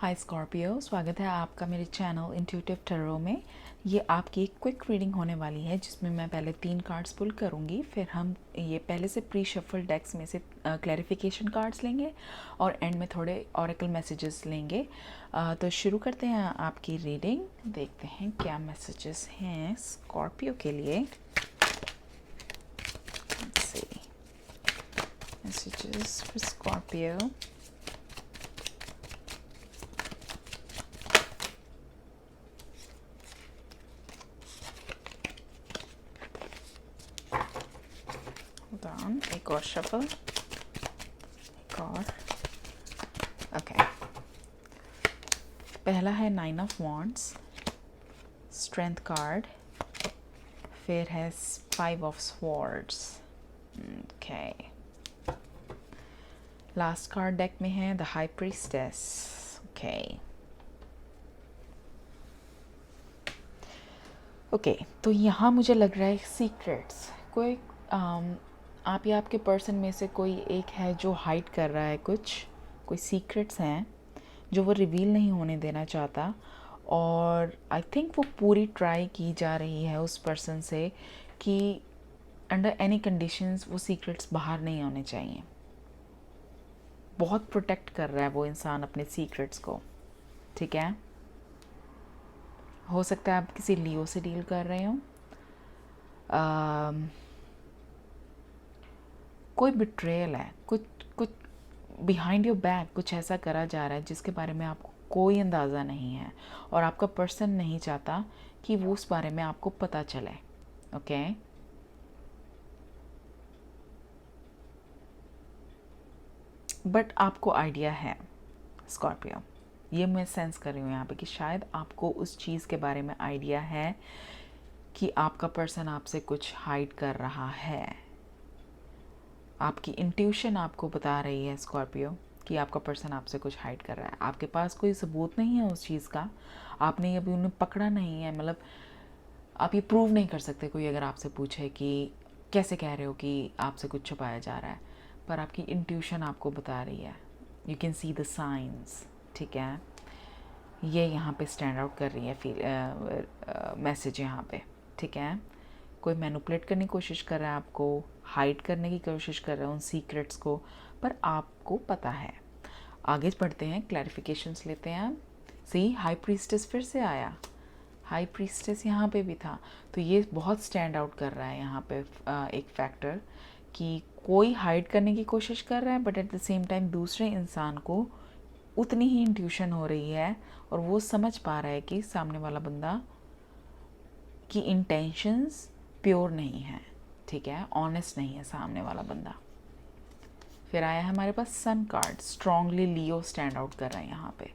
हाय Scorpio, स्वागत है आपका मेरे चैनल इंट्यूटिव टैरो में। ये आपकी एक क्विक रीडिंग होने वाली है जिसमें मैं पहले 3 कार्ड्स पुल करूँगी, फिर हम ये पहले से प्री शफल डेक्स में से क्लैरिफिकेशन कार्ड्स लेंगे और एंड में थोड़े ऑरेकल मैसेजेस लेंगे। तो शुरू करते हैं आपकी रीडिंग। देखते हैं क्या मैसेजेस हैं स्कॉर्पियो के लिए। Messages for Scorpio. एक और शफल, एक और। ओके, पहला है 9 ऑफ वॉन्ड्स, स्ट्रेंथ कार्ड, फिर है 5 of swords. Okay, last card deck में है the high priestess. Okay okay, तो यहाँ मुझे लग रहा है सीक्रेट्स कोई आप या आपके पर्सन में से कोई एक है जो हाइड कर रहा है, कोई सीक्रेट्स हैं जो वो रिवील नहीं होने देना चाहता, और आई थिंक वो पूरी ट्राई की जा रही है उस पर्सन से कि अंडर एनी कंडीशंस वो सीक्रेट्स बाहर नहीं होने चाहिए। बहुत प्रोटेक्ट कर रहा है वो इंसान अपने सीक्रेट्स को, ठीक है। हो सकता है आप किसी लियो से डील कर रहे हो। कोई बिट्रेयल है, कुछ बिहाइंड योर बैक कुछ ऐसा करा जा रहा है जिसके बारे में आपको कोई अंदाज़ा नहीं है और आपका पर्सन नहीं चाहता कि वो उस बारे में आपको पता चले। ओके बट आपको आइडिया है स्कॉर्पियो, ये मैं सेंस कर रही हूँ यहाँ पे कि शायद आपको उस चीज़ के बारे में आइडिया है कि आपका पर्सन आपसे कुछ हाइड कर रहा है। आपकी इंट्यूशन आपको बता रही है स्कॉर्पियो कि आपका पर्सन आपसे कुछ हाइड कर रहा है। आपके पास कोई सबूत नहीं है उस चीज़ का, आपने अभी उन्हें पकड़ा नहीं है, मतलब आप ये प्रूव नहीं कर सकते। कोई अगर आपसे पूछे कि कैसे कह रहे हो कि आपसे कुछ छुपाया जा रहा है, पर आपकी इंट्यूशन आपको बता रही है, you can see the science, ठीक है। ये यहाँ पे स्टैंड आउट कर रही है मैसेज यहाँ पे, ठीक है। कोई मैनिपुलेट करने की कोशिश कर रहा है, आपको हाइड करने की कोशिश कर रहा है उन सीक्रेट्स को, पर आपको पता है। आगे बढ़ते हैं, क्लैरिफिकेशंस लेते हैं। सी हाई प्रीस्टेस फिर से आया, हाई प्रीस्टेस यहाँ पे भी था, तो ये बहुत स्टैंड आउट कर रहा है यहाँ पे एक फैक्टर कि कोई हाइड करने की कोशिश कर रहा है but at the same time दूसरे इंसान को उतनी ही इंट्यूशन हो रही है और वो समझ पा रहा है कि सामने वाला बंदा की इंटेंशंस प्योर नहीं है, ठीक है, ऑनेस्ट नहीं है सामने वाला बंदा। फिर आया है हमारे पास सन कार्ड, स्ट्रांगली लियो स्टैंड आउट कर रहे हैं यहाँ पे,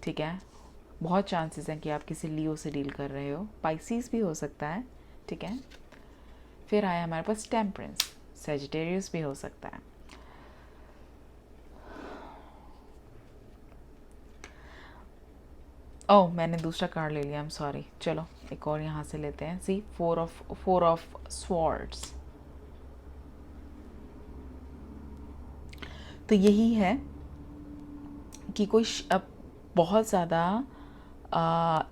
ठीक है। बहुत चांसेस हैं कि आप किसी लियो से डील कर रहे हो, पाइसीज भी हो सकता है, ठीक है। फिर आया हमारे पास टेम्परेंस, सेजिटेरियस भी हो सकता है। ओह मैंने दूसरा कार्ड ले लिया, आई एम सॉरी। चलो एक और यहाँ से लेते हैं। सी फोर ऑफ स्वॉर्ड्स, तो यही है कि कोई अब बहुत ज़्यादा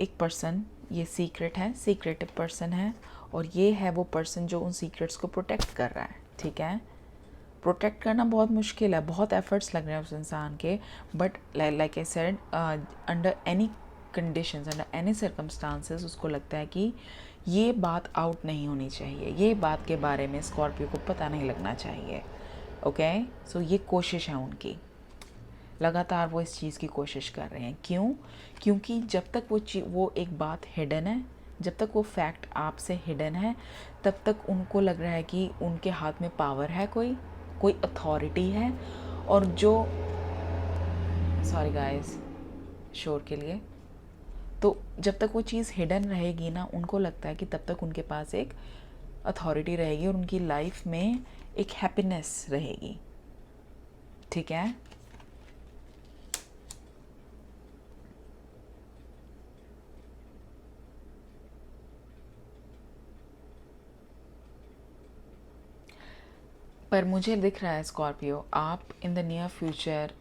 एक पर्सन, ये सीक्रेट है, सीक्रेटिव पर्सन है, और ये है वो पर्सन जो उन सीक्रेट्स को प्रोटेक्ट कर रहा है, ठीक है। प्रोटेक्ट करना बहुत मुश्किल है, बहुत एफर्ट्स लग रहे हैं उस इंसान के, but like I said under any conditions, under any circumstances उसको लगता है कि ये बात आउट नहीं होनी चाहिए, ये बात के बारे में स्कॉर्पियो को पता नहीं लगना चाहिए। ओके सो ये कोशिश है उनकी, लगातार वो इस चीज़ की कोशिश कर रहे हैं। क्यों? क्योंकि जब तक वो एक बात हिडन है, जब तक वो फैक्ट आपसे हिडन है, तब तक उनको लग रहा है कि उनके हाथ में पावर है, कोई अथॉरिटी है, और जो सॉरी गाइस शोर के लिए, तो जब तक वो चीज़ हिडन रहेगी ना, उनको लगता है कि तब तक उनके पास एक अथॉरिटी रहेगी और उनकी लाइफ में एक हैप्पीनेस रहेगी, ठीक है। पर मुझे दिख रहा है स्कॉर्पियो, आप इन द नियर फ्यूचर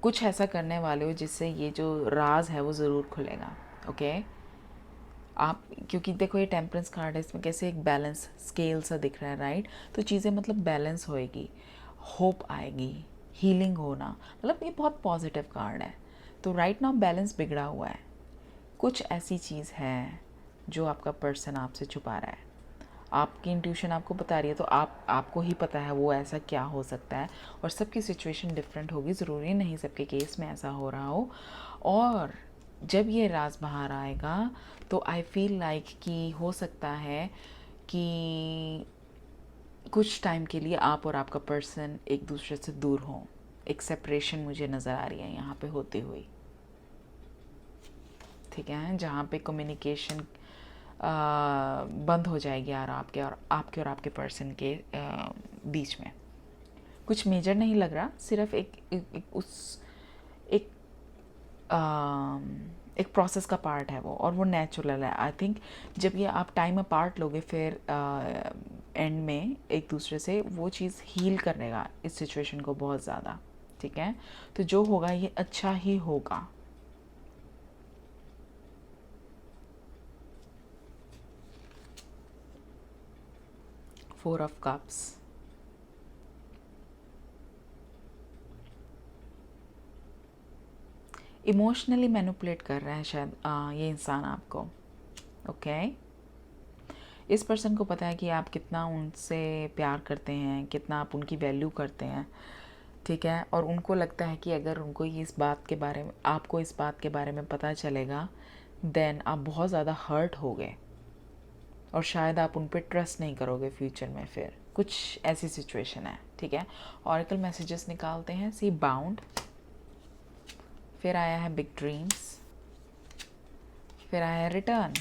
कुछ ऐसा करने वाले हो जिससे ये जो राज है वो ज़रूर खुलेगा। ओके आप, क्योंकि देखो ये टेम्परेंस कार्ड है, इसमें कैसे एक बैलेंस स्केल सा दिख रहा है, राइट। तो चीज़ें मतलब बैलेंस होएगी, होप आएगी, हीलिंग होना, मतलब ये बहुत पॉजिटिव कार्ड है। तो राइट नाउ बैलेंस बिगड़ा हुआ है, कुछ ऐसी चीज़ है जो आपका पर्सन आपसे छुपा रहा है, आपकी इंट्यूशन आपको बता रही है, तो आपको ही पता है वो ऐसा क्या हो सकता है। और सबकी सिचुएशन डिफरेंट होगी, ज़रूरी नहीं सबके केस में ऐसा हो रहा हो। और जब ये राज बाहर आएगा तो आई फील लाइक कि हो सकता है कि कुछ टाइम के लिए आप और आपका पर्सन एक दूसरे से दूर हों, एक सेपरेशन मुझे नज़र आ रही है यहाँ पे होती हुई, ठीक है, जहाँ पे कम्युनिकेशन बंद हो जाएगी यार आपके और आपके पर्सन के बीच में। कुछ मेजर नहीं लग रहा, सिर्फ एक एक प्रोसेस का पार्ट है वो, और वो नेचुरल है। आई थिंक जब ये आप टाइम अपार्ट लोगे फिर एंड में एक दूसरे से, वो चीज़ हील करेगा इस सिचुएशन को बहुत ज़्यादा, ठीक है। तो जो होगा ये अच्छा ही होगा। Four of cups, emotionally manipulate कर रहा है शायद ये इंसान आपको। ओके इस पर्सन को पता है कि आप कितना उनसे प्यार करते हैं, कितना आप उनकी वैल्यू करते हैं, ठीक है। और उनको लगता है कि अगर उनको ये इस बात के बारे में, आपको इस बात के बारे में पता चलेगा, देन आप बहुत ज़्यादा हर्ट होगे और शायद आप उन पर ट्रस्ट नहीं करोगे फ्यूचर में। फिर कुछ ऐसी सिचुएशन है, ठीक है। ऑरेकल मैसेजेस निकालते हैं। सी बाउंड, फिर आया है बिग ड्रीम्स, फिर आया है रिटर्न,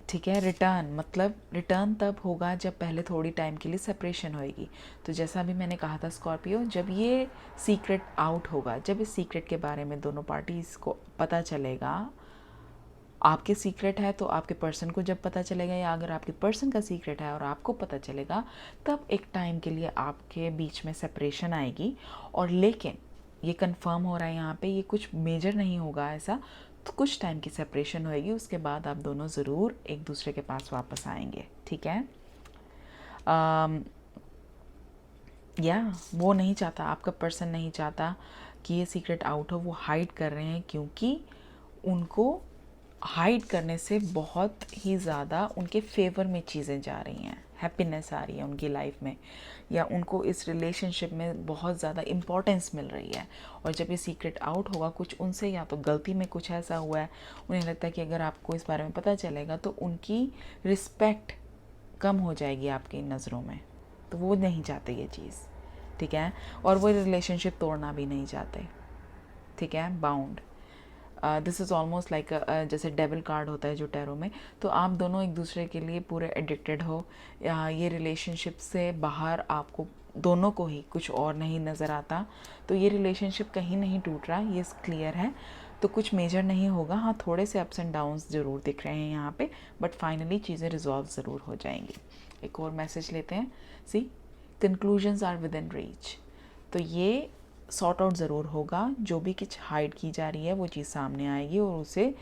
ठीक है। रिटर्न मतलब रिटर्न तब होगा जब पहले थोड़ी टाइम के लिए सेपरेशन होएगी। तो जैसा अभी मैंने कहा था स्कॉर्पियो, जब ये सीक्रेट आउट होगा, जब इस सीक्रेट के बारे में दोनों पार्टीज़ को पता चलेगा, आपके सीक्रेट है तो आपके पर्सन को जब पता चलेगा, या अगर आपके पर्सन का सीक्रेट है और आपको पता चलेगा, तब एक टाइम के लिए आपके बीच में सेपरेशन आएगी। और लेकिन ये कंफर्म हो रहा है यहाँ पे, ये कुछ मेजर नहीं होगा ऐसा, तो कुछ टाइम की सेपरेशन होएगी, उसके बाद आप दोनों ज़रूर एक दूसरे के पास वापस आएंगे, ठीक है। या वो नहीं चाहता, आपका पर्सन नहीं चाहता कि ये सीक्रेट आउट हो, वो हाइड कर रहे हैं, क्योंकि उनको हाइड करने से बहुत ही ज़्यादा उनके फेवर में चीज़ें जा रही हैं, हैप्पीनेस आ रही है उनकी लाइफ में, या उनको इस रिलेशनशिप में बहुत ज़्यादा इम्पोर्टेंस मिल रही है। और जब ये सीक्रेट आउट होगा, कुछ उनसे या तो गलती में कुछ ऐसा हुआ है, उन्हें लगता है कि अगर आपको इस बारे में पता चलेगा तो उनकी रिस्पेक्ट कम हो जाएगी आपकी नज़रों में, तो वो नहीं चाहते ये चीज़, ठीक है। और वो रिलेशनशिप तोड़ना भी नहीं चाहते, ठीक है। Bound, this is almost like जैसे डेविल कार्ड होता है जो टैरो में, तो आप दोनों एक दूसरे के लिए पूरे एडिक्टेड हो, ये रिलेशनशिप से बाहर आपको दोनों को ही कुछ और नहीं नज़र आता। तो ये रिलेशनशिप कहीं नहीं टूट रहा, ये क्लियर है। तो कुछ मेजर नहीं होगा, हाँ थोड़े से अप्स एंड डाउन्स ज़रूर दिख रहे हैं यहाँ पे, बट फाइनली चीज़ें रिजॉल्व ज़रूर हो जाएंगी। एक और मैसेज लेते हैं। See conclusions are within reach, तो ये सॉर्ट आउट ज़रूर होगा, जो भी कुछ हाइड की जा रही है वो चीज़ सामने आएगी और उसे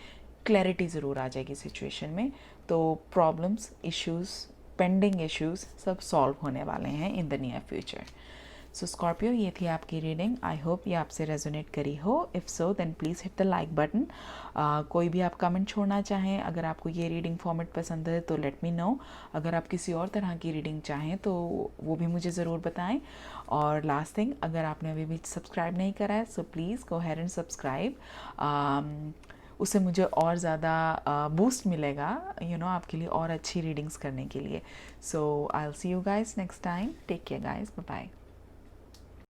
क्लैरिटी ज़रूर आ जाएगी सिचुएशन में। तो प्रॉब्लम्स, इश्यूज़, पेंडिंग इश्यूज़ सब सॉल्व होने वाले हैं in the near future. So Scorpio, ये थी आपकी रीडिंग। आई होप ये आपसे रेजोनेट करी हो। If so then please hit the like button. कोई भी आप कमेंट छोड़ना चाहें, अगर आपको ये रीडिंग फॉर्मेट पसंद है तो लेट मी नो। अगर आप किसी और तरह की रीडिंग चाहें तो वो भी मुझे ज़रूर बताएं। और लास्ट थिंग, अगर आपने अभी भी सब्सक्राइब नहीं करा है so please go ahead and subscribe. उससे मुझे और ज़्यादा बूस्ट मिलेगा, यू नो, आपके लिए और अच्छी रीडिंग्स करने के लिए। So I will see you guys next time. Take care guys, bye bye.